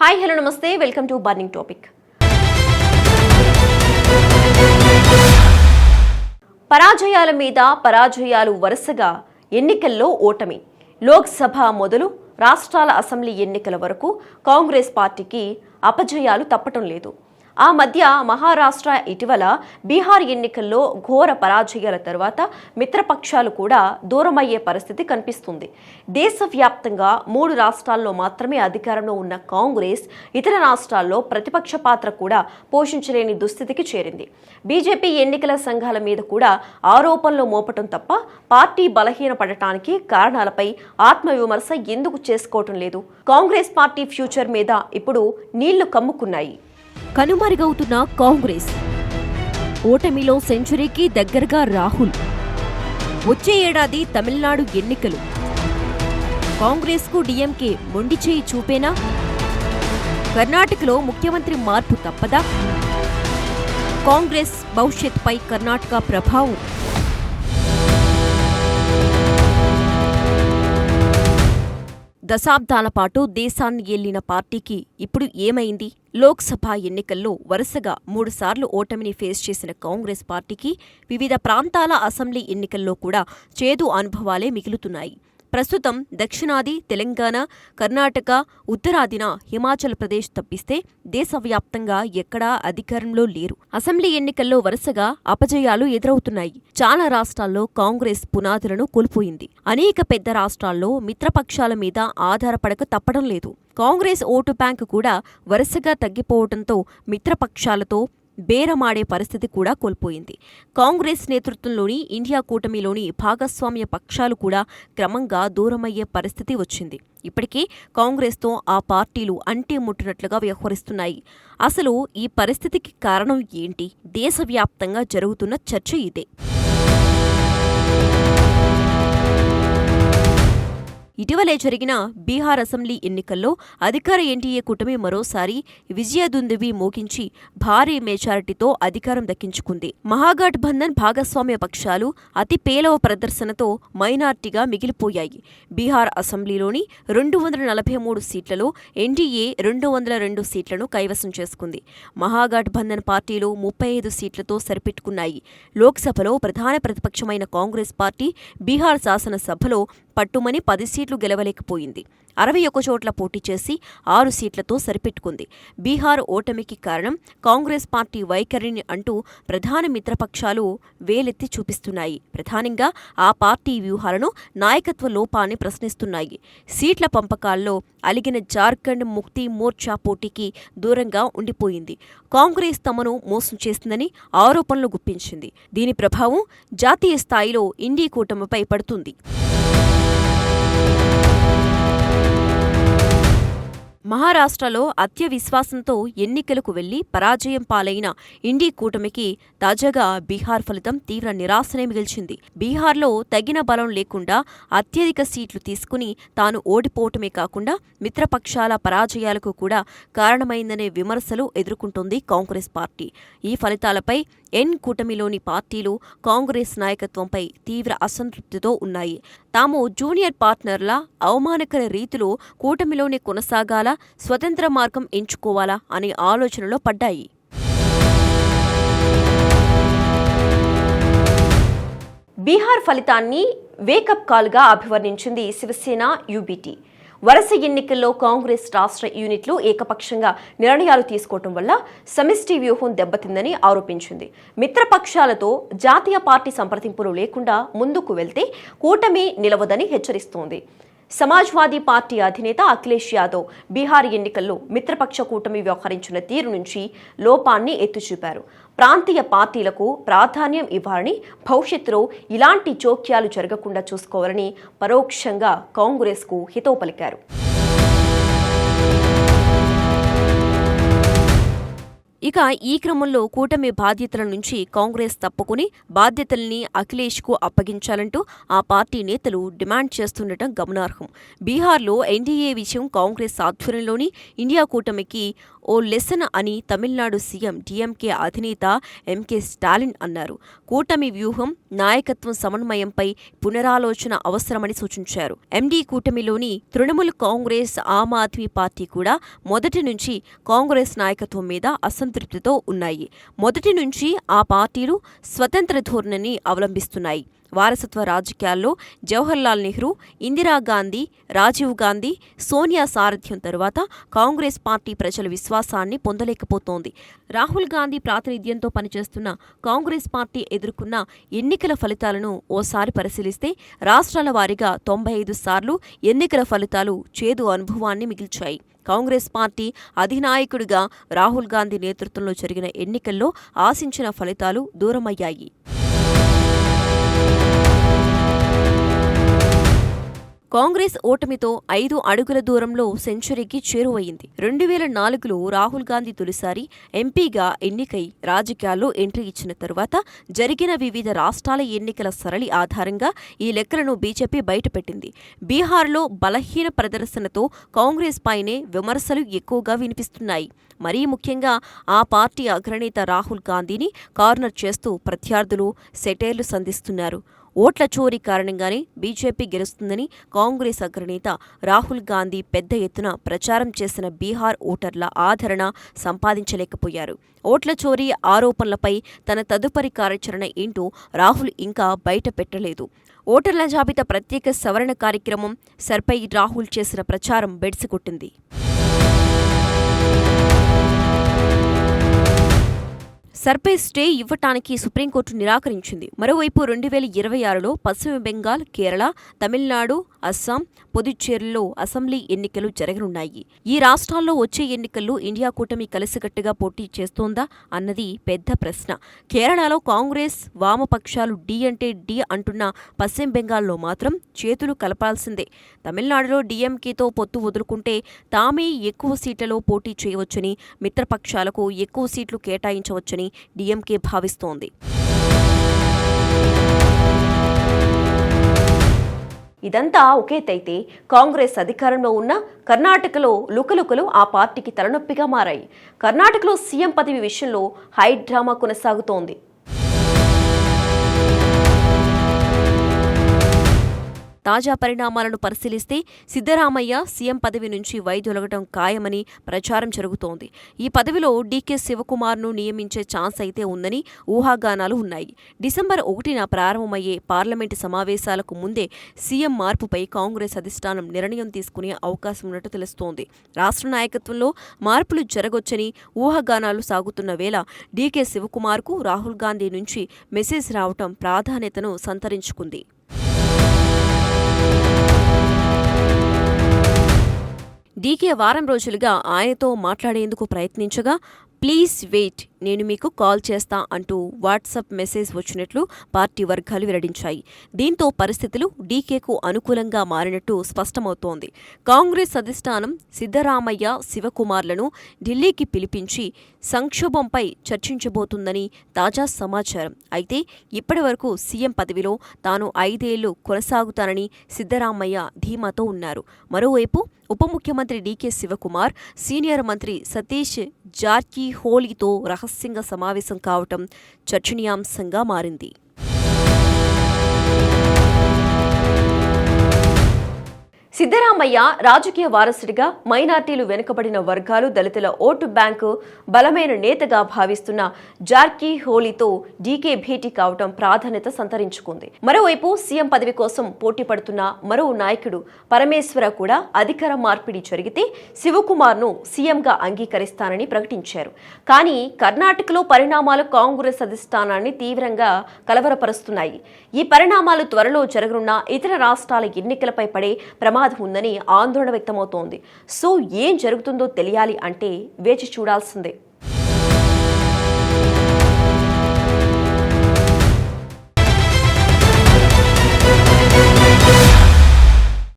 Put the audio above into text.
Hi hello నమస్తే welcome to burning topic. పరాజయాల మీద పరాజయాలు వరుసగా ఎన్నికల్లో ఓటమి. లోక్సభ మొదలు రాష్ట్రాల అసెంబ్లీ ఎన్నికల వరకు కాంగ్రెస్ పార్టీకి అపజయాలు తప్పటం లేదు. ఆ మధ్య మహారాష్ట్ర, ఇటీవల బీహార్ ఎన్నికల్లో ఘోర పరాజయాల తర్వాత మిత్రపక్షాలు కూడా దూరమయ్యే పరిస్థితి కనిపిస్తుంది. దేశవ్యాప్తంగా 3 రాష్ట్రాల్లో మాత్రమే అధికారంలో ఉన్న కాంగ్రెస్ ఇతర రాష్ట్రాల్లో ప్రతిపక్ష పాత్ర కూడా పోషించలేని దుస్థితికి చేరింది. బీజేపీ ఎన్నికల సంఘాల మీద కూడా ఆరోపణలు మోపటం తప్ప పార్టీ బలహీనపడటానికి కారణాలపై ఆత్మవిమర్శ ఎందుకు చేసుకోవటం లేదు? కాంగ్రెస్ పార్టీ ఫ్యూచర్ మీద ఇప్పుడు నీళ్లు కమ్ముకున్నాయి. కనుమరుగవుతున్న కాంగ్రెస్, ఓటమిలో సెంచరీకి దగ్గరగా రాహుల్. వచ్చే ఏడాది తమిళనాడు ఎన్నికలు. కాంగ్రెస్కు డీఎంకే మొండిచేయి చూపేనా? కర్ణాటకలో ముఖ్యమంత్రి మార్పు తప్పదా? కాంగ్రెస్ భవిష్యత్తుపై కర్ణాటక ప్రభావం. దశాబ్దాల పాటు దేశాన్ని ఏలిన పార్టీకి ఇప్పుడు ఏమైంది? లోక్సభ ఎన్నికల్లో వరుసగా 3 సార్లు ఓటమిని ఫేస్ చేసిన కాంగ్రెస్ పార్టీకి వివిధ ప్రాంతాల అసెంబ్లీ ఎన్నికల్లో కూడా చేదు అనుభవాలే మిగులుతున్నాయి. ప్రస్తుతం దక్షిణాది తెలంగాణ, కర్ణాటక, ఉత్తరాదిన హిమాచల్ ప్రదేశ్ తప్పిస్తే దేశవ్యాప్తంగా ఎక్కడా అధికారంలో లేరు. అసెంబ్లీ ఎన్నికల్లో వరుసగా అపజయాలు ఎదురవుతున్నాయి. చాలా రాష్ట్రాల్లో కాంగ్రెస్ పునాదులను కోల్పోయింది. అనేక పెద్ద రాష్ట్రాల్లో మిత్రపక్షాల మీద ఆధారపడక తప్పడం లేదు. కాంగ్రెస్ ఓటు బ్యాంకు కూడా వరుసగా తగ్గిపోవడంతో మిత్రపక్షాలతో బేరమాడే పరిస్థితి కూడా కోల్పోయింది. కాంగ్రెస్ నేతృత్వంలోని ఇండియా కూటమిలోని భాగస్వామ్య పక్షాలు కూడా క్రమంగా దూరమయ్యే పరిస్థితి వచ్చింది. ఇప్పటికే కాంగ్రెస్తో ఆ పార్టీలు అంటి ముట్టినట్లుగా వ్యవహరిస్తున్నాయి. అసలు ఈ పరిస్థితికి కారణం ఏంటి? దేశవ్యాప్తంగా జరుగుతున్న చర్చ ఇదే. ఇటీవలే జరిగిన బీహార్ అసెంబ్లీ ఎన్నికల్లో అధికార ఎన్డీఏ కూటమి మరోసారి విజయదుందుభి మోగించి భారీ మెజారిటీతో అధికారం దక్కించుకుంది. మహాగఠబంధన్ భాగస్వామ్య పక్షాలు అతి పేలవ ప్రదర్శనతో మైనార్టీగా మిగిలిపోయాయి. బీహార్ అసెంబ్లీలోని 243 సీట్లలో ఎన్డీఏ 202 సీట్లను కైవసం చేసుకుంది. మహాగఠబంధన్ పార్టీలు 35 సీట్లతో సరిపెట్టుకున్నాయి. లోక్సభలో ప్రధాన ప్రతిపక్షమైన కాంగ్రెస్ పార్టీ బీహార్ శాసనసభలో పట్టుమని 10 సీట్లు గెలవలేకపోయింది. 61 చోట్ల పోటీ చేసి 6 సీట్లతో సరిపెట్టుకుంది. బీహార్ ఓటమికి కారణం కాంగ్రెస్ పార్టీ వైఖరిని అంటూ ప్రధాన మిత్రపక్షాలు వేలెత్తి చూపిస్తున్నాయి. ప్రధానంగా ఆ పార్టీ వ్యూహాలను, నాయకత్వ లోపాన్ని ప్రశ్నిస్తున్నాయి. సీట్ల పంపకాల్లో అలిగిన జార్ఖండ్ ముక్తి మోర్చా పోటీకి దూరంగా ఉండిపోయింది. కాంగ్రెస్ తమను మోసం చేసిందని ఆరోపణలు గుప్పించింది. దీని ప్రభావం జాతీయ స్థాయిలో ఇండీ కూటమిపై పడుతుంది. మహారాష్ట్రలో అత్యవిశ్వాసంతో ఎన్నికలకు వెళ్లి పరాజయం పాలైన ఇండీ కూటమికి తాజాగా బీహార్ ఫలితం తీవ్ర నిరాశనే మిగిల్చింది. బీహార్లో తగిన బలం లేకుండా అత్యధిక సీట్లు తీసుకుని తాను ఓడిపోవటమే కాకుండా మిత్రపక్షాల పరాజయాలకు కూడా కారణమైందనే విమర్శలు ఎదుర్కొంటోంది కాంగ్రెస్ పార్టీ. ఈ ఫలితాలపై ఎన్ కూటమిలోని పార్టీలు కాంగ్రెస్ నాయకత్వంపై తీవ్ర అసంతృప్తితో ఉన్నాయి. తాము జూనియర్ పార్ట్నర్ల అవమానకర రీతిలో కూటమిలోనే కొనసాగాలా, స్వతంత్ర మార్గం ఎంచుకోవాలా అనే ఆలోచనలో పడ్డాయి. బీహార్ ఫలితాన్ని వేకప్ కాల్గా అభివర్ణించింది శివసేన యూబీటీ. వరుస ఎన్నికల్లో కాంగ్రెస్ రాష్ట్ర యూనిట్లు ఏకపక్షంగా నిర్ణయాలు తీసుకోవటం వల్ల సమిష్టి వ్యూహం దెబ్బతిందని ఆరోపించింది. మిత్రపక్షాలతో జాతీయ పార్టీ సంప్రదింపులు లేకుండా ముందుకు వెళ్తే కూటమి నిలవదని హెచ్చరిస్తోంది. సమాజ్వాదీ పార్టీ అధినేత అఖిలేష్ యాదవ్ బీహార్ ఎన్నికల్లో మిత్రపక్ష కూటమి వ్యవహరించిన తీరు నుంచి లోపాన్ని ఎత్తిచూపారు. ప్రాంతీయ పార్టీలకు ప్రాధాన్యం ఇవ్వాలని, భవిష్యత్తులో ఇలాంటి జోక్యాలు జరగకుండా చూసుకోవాలని పరోక్షంగా కాంగ్రెస్కు హితవు పలికారు. ఇక ఈ క్రమంలో కూటమి బాధ్యతల నుంచి కాంగ్రెస్ తప్పుకుని బాధ్యతల్ని అఖిలేష్కు అప్పగించాలంటూ ఆ పార్టీ నేతలు డిమాండ్ చేస్తుండటం గమనార్హం. బీహార్లో ఎన్డీఏ విషయం కాంగ్రెస్ ఆధ్వర్యంలోని ఇండియా కూటమికి ఓ లెసన్ అని తమిళనాడు సీఎం డీఎంకే అధినేత ఎంకే స్టాలిన్ అన్నారు. కూటమి వ్యూహం, నాయకత్వం సమన్వయంపై పునరాలోచన అవసరమని సూచించారు. ఎండీ కూటమిలోని తృణమూల్ కాంగ్రెస్, ఆమ్ ఆద్మీ పార్టీ కూడా మొదటి నుంచి కాంగ్రెస్ నాయకత్వం మీద అసంతృప్తితో ఉన్నాయి. మొదటి నుంచి ఆ పార్టీలు స్వతంత్ర ధోరణిని అవలంబిస్తున్నాయి. వారసత్వ రాజకీయాల్లో జవహర్లాల్ నెహ్రూ, ఇందిరాగాంధీ, రాజీవ్ గాంధీ, సోనియా సారథ్యం తరువాత కాంగ్రెస్ పార్టీ ప్రజల విశ్వాసాన్ని పొందలేకపోతోంది. రాహుల్ గాంధీ ప్రాతినిధ్యంతో పనిచేస్తున్న కాంగ్రెస్ పార్టీ ఎదుర్కొన్న ఎన్నికల ఫలితాలను ఓసారి పరిశీలిస్తే రాష్ట్రాల వారీగా 95 సార్లు ఎన్నికల ఫలితాలు చేదు అనుభవాన్ని మిగిల్చాయి. కాంగ్రెస్ పార్టీ అధినాయకుడిగా రాహుల్ గాంధీ నేతృత్వంలో జరిగిన ఎన్నికల్లో ఆశించిన ఫలితాలు దూరమయ్యాయి. కాంగ్రెస్ ఓటమితో 5 అడుగుల దూరంలో సెంచరీకి చేరువయింది. 2004లో రాహుల్ గాంధీ తొలిసారి ఎంపీగా ఎన్నికై రాజకీయాల్లో ఎంట్రీ ఇచ్చిన తరువాత జరిగిన వివిధ రాష్ట్రాల ఎన్నికల సరళి ఆధారంగా ఈ లెక్కలను బీజేపీ బయటపెట్టింది. బీహార్లో బలహీన ప్రదర్శనతో కాంగ్రెస్ పైనే విమర్శలు ఎక్కువగా వినిపిస్తున్నాయి. మరీ ముఖ్యంగా ఆ పార్టీ అగ్రనేత రాహుల్ గాంధీని కార్నర్ చేస్తూ ప్రత్యర్థులు సెటైర్లు సంధిస్తున్నారు. ఓట్ల చోరీ కారణంగానే బీజేపీ గెలుస్తుందని కాంగ్రెస్ అగ్రనేత రాహుల్ గాంధీ పెద్ద ఎత్తున ప్రచారం చేసిన బీహార్ ఓటర్ల ఆదరణ సంపాదించలేకపోయారు. ఓట్ల చోరీ ఆరోపణలపై తన తదుపరి కార్యాచరణ ఏంటో రాహుల్ ఇంకా బయట పెట్టలేదు. ఓటర్ల జాబితా ప్రత్యేక సవరణ కార్యక్రమం సర్పై రాహుల్ చేసిన ప్రచారం బెడిసికొట్టింది. సర్పై స్టే ఇవ్వటానికి సుప్రీంకోర్టు నిరాకరించింది. మరోవైపు 2026లో పశ్చిమ బెంగాల్, కేరళ, తమిళనాడు, అస్సాం, పుదుచ్చేరిలో అసెంబ్లీ ఎన్నికలు జరగనున్నాయి. ఈ రాష్ట్రాల్లో వచ్చే ఎన్నికల్లో ఇండియా కూటమి కలిసికట్టుగా పోటీ చేస్తోందా అన్నది పెద్ద ప్రశ్న. కేరళలో కాంగ్రెస్, వామపక్షాలు డి అంటే డి అంటున్న పశ్చిమ బెంగాల్లో మాత్రం చేతులు కలపాల్సిందే. తమిళనాడులో డీఎంకేతో పొత్తు వదులుకుంటే తామే ఎక్కువ సీట్లలో పోటీ చేయవచ్చని, మిత్రపక్షాలకు ఎక్కువ సీట్లు కేటాయించవచ్చని డీఎంకే భావిస్తోంది. ఇదంతా ఒకేతైతే కాంగ్రెస్ అధికారంలో ఉన్న కర్ణాటకలో లుకలుకలు ఆ పార్టీకి తలనొప్పిగా మారాయి. కర్ణాటకలో సీఎం పదవి విషయంలో హై డ్రామా కొనసాగుతోంది. తాజా పరిణామాలను పరిశీలిస్తే సిద్ధరామయ్య సీఎం పదవి నుంచి వైదొలగటం ఖాయమని ప్రచారం జరుగుతోంది. ఈ పదవిలో డీకే శివకుమార్ను నియమించే ఛాన్స్ అయితే ఉందని ఊహాగానాలు ఉన్నాయి. డిసెంబర్ 1న ప్రారంభమయ్యే పార్లమెంటు సమావేశాలకు ముందే సీఎం మార్పుపై కాంగ్రెస్ అధిష్టానం నిర్ణయం తీసుకునే అవకాశం ఉన్నట్టు తెలుస్తోంది. రాష్ట్ర నాయకత్వంలో మార్పులు జరగొచ్చని ఊహాగానాలు సాగుతున్న వేళ డీకే శివకుమార్కు రాహుల్ గాంధీ నుంచి మెసేజ్ రావటం ప్రాధాన్యతను సంతరించుకుంది. డీకే వారం రోజులుగా ఆయనతో మాట్లాడేందుకు ప్రయత్నించగా ప్లీజ్ వెయిట్, నేను మీకు కాల్ చేస్తా అంటూ వాట్సాప్ మెసేజ్ వచ్చినట్లు పార్టీ వర్గాలు వెల్లడించాయి. దీంతో పరిస్థితులు డీకేకు అనుకూలంగా మారినట్టు స్పష్టమవుతోంది. కాంగ్రెస్ అధిష్టానం సిద్ధరామయ్య, శివకుమార్లను ఢిల్లీకి పిలిపించి సంక్షోభంపై చర్చించబోతుందని తాజా సమాచారం. అయితే ఇప్పటివరకు సీఎం పదవిలో తాను 5 ఏళ్లు కొనసాగుతానని సిద్ధరామయ్య ధీమాతో ఉన్నారు. మరోవైపు ఉప ముఖ్యమంత్రి డీకే శివకుమార్, సీనియర్ మంత్రి సతీష్ జార్కిహోలీతో రహస్యంగా సమావేశం కావటం చర్చనీయాంశంగా మారింది. సిద్ధరామయ్య రాజకీయ వారసుడిగా మైనార్టీలు, వెనుకబడిన వర్గాలు, దళితుల ఓటు బ్యాంకు బలమైన నేతగా భావిస్తున్న జార్కిహోలీతో డీకే భేటీ కావటం ప్రాధాన్యత సంతరించుకుంది. మరోవైపు సీఎం పదవి కోసం పోటీ పడుతున్న మరో నాయకుడు పరమేశ్వర కూడా అధికార మార్పిడి జరిగితే శివకుమార్ను సీఎంగా అంగీకరిస్తానని ప్రకటించారు. కానీ కర్ణాటకలో పరిణామాలు కాంగ్రెస్ అధిష్టానాన్ని తీవ్రంగా కలవరపరుస్తున్నాయి. ఈ పరిణామాలు త్వరలో జరగనున్న ఇతర రాష్ట్రాల ఎన్నికలపై పడే ప్రమాదం ఉందని ఆందోళన వ్యక్తమవుతోంది. సో ఏం జరుగుతుందో తెలియాలి అంటే వేచి చూడాల్సిందే.